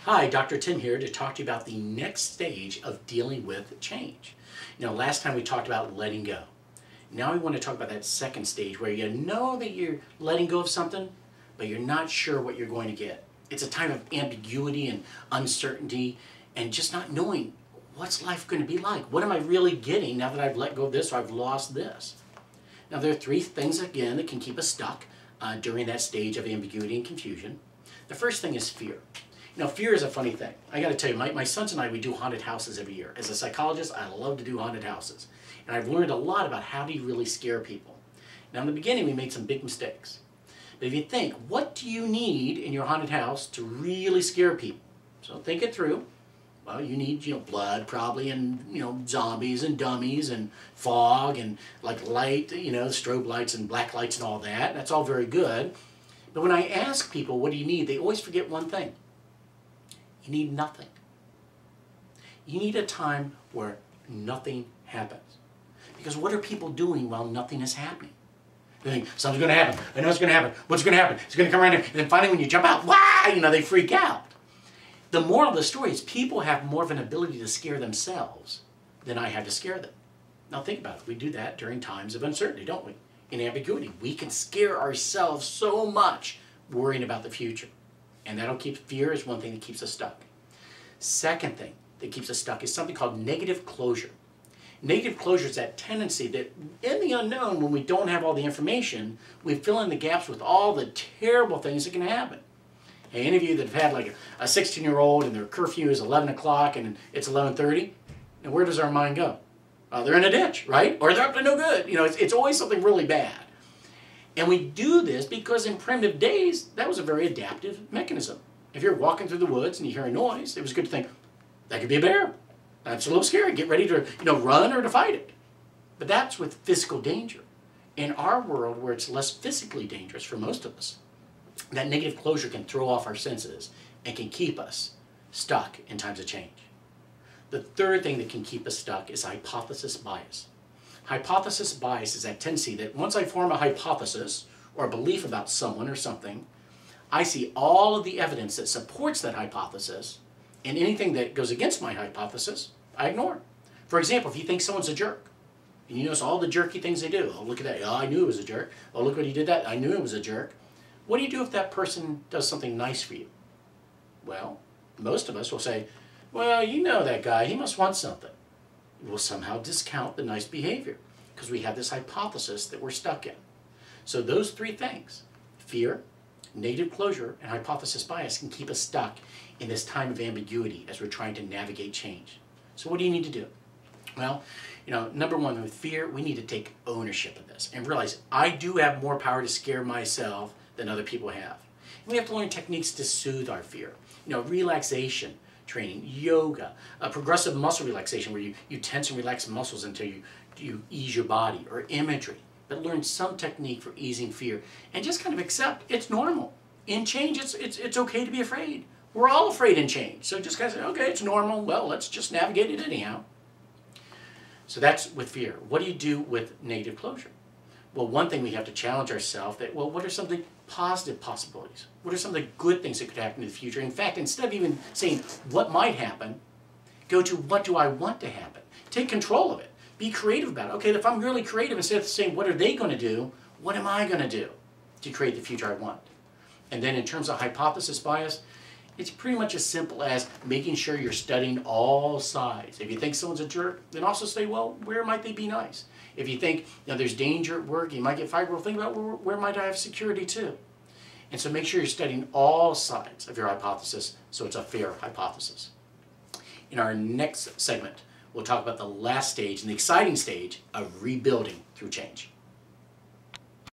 Hi, Dr. Tim here to talk to you about the next stage of dealing with change. Last time we talked about letting go. Now we want to talk about that second stage where you know that you're letting go of something, but you're not sure what you're going to get. It's a time of ambiguity and uncertainty and just not knowing what's life going to be like. What am I really getting now that I've let go of this or I've lost this? Now there are three things again that can keep us stuck during that stage of ambiguity and confusion. The first thing is fear. Fear is a funny thing. I got to tell you, my sons and I, we do haunted houses every year. As a psychologist, I love to do haunted houses. And I've learned a lot about how do you really scare people. Now, in the beginning, we made some big mistakes. But if you think, what do you need in your haunted house to really scare people? So think it through. Well, you need, blood probably, and, zombies and dummies and fog and like light, strobe lights and black lights and all that. That's all very good. But when I ask people, what do you need? They always forget one thing. You need nothing. You need a time where nothing happens. Because what are people doing while nothing is happening? They think, something's going to happen. I know it's going to happen. What's going to happen? It's going to come around here. And then finally when you jump out, wow, they freak out. The moral of the story is people have more of an ability to scare themselves than I have to scare them. Now think about it. We do that during times of uncertainty, don't we? In ambiguity. We can scare ourselves so much worrying about the future. And that'll keep, fear is one thing that keeps us stuck. Second thing that keeps us stuck is something called negative closure. Negative closure is that tendency that in the unknown, when we don't have all the information, we fill in the gaps with all the terrible things that can happen. Hey, any of you that have had like a 16-year-old and their curfew is 11 o'clock and it's 11:30, and where does our mind go? They're in a ditch, right? Or they're up to no good. It's always something really bad. And we do this because in primitive days, that was a very adaptive mechanism. If you're walking through the woods and you hear a noise, it was good to think, that could be a bear. That's a little scary. Get ready to, run or to fight it. But that's with physical danger. In our world, where it's less physically dangerous for most of us, that negative closure can throw off our senses and can keep us stuck in times of change. The third thing that can keep us stuck is hypothesis bias. Hypothesis bias is that tendency that once I form a hypothesis or a belief about someone or something, I see all of the evidence that supports that hypothesis, and anything that goes against my hypothesis, I ignore. For example, if you think someone's a jerk, and you notice all the jerky things they do, oh, look at that, oh, I knew it was a jerk, oh, look what he did that, I knew it was a jerk. What do you do if that person does something nice for you? Well, most of us will say, well, you know that guy, he must want something. We'll somehow discount the nice behavior because we have this hypothesis that we're stuck in. So those three things, fear, negative closure, and hypothesis bias, can keep us stuck in this time of ambiguity as we're trying to navigate change. So what do you need to do? Well, number one, with fear, we need to take ownership of this and realize I do have more power to scare myself than other people have. And we have to learn techniques to soothe our fear. Relaxation training, yoga, progressive muscle relaxation where you tense and relax muscles until you ease your body, or imagery. But learn some technique for easing fear and just kind of accept it's normal. In change, it's okay to be afraid. We're all afraid in change. So just kind of say, okay, it's normal. Well, let's just navigate it anyhow. So that's with fear. What do you do with negative closure? Well, one thing we have to challenge ourselves that, well, what are some of the positive possibilities? What are some of the good things that could happen in the future? In fact, instead of even saying what might happen, go to what do I want to happen? Take control of it. Be creative about it. Okay, if I'm really creative, instead of saying what are they going to do, what am I going to do to create the future I want? And then in terms of hypothesis bias, it's pretty much as simple as making sure you're studying all sides. If you think someone's a jerk, then also say, well, where might they be nice? If you think there's danger at work, you might get fired, well, think about where might I have security too? And so make sure you're studying all sides of your hypothesis so it's a fair hypothesis. In our next segment, we'll talk about the last stage and the exciting stage of rebuilding through change.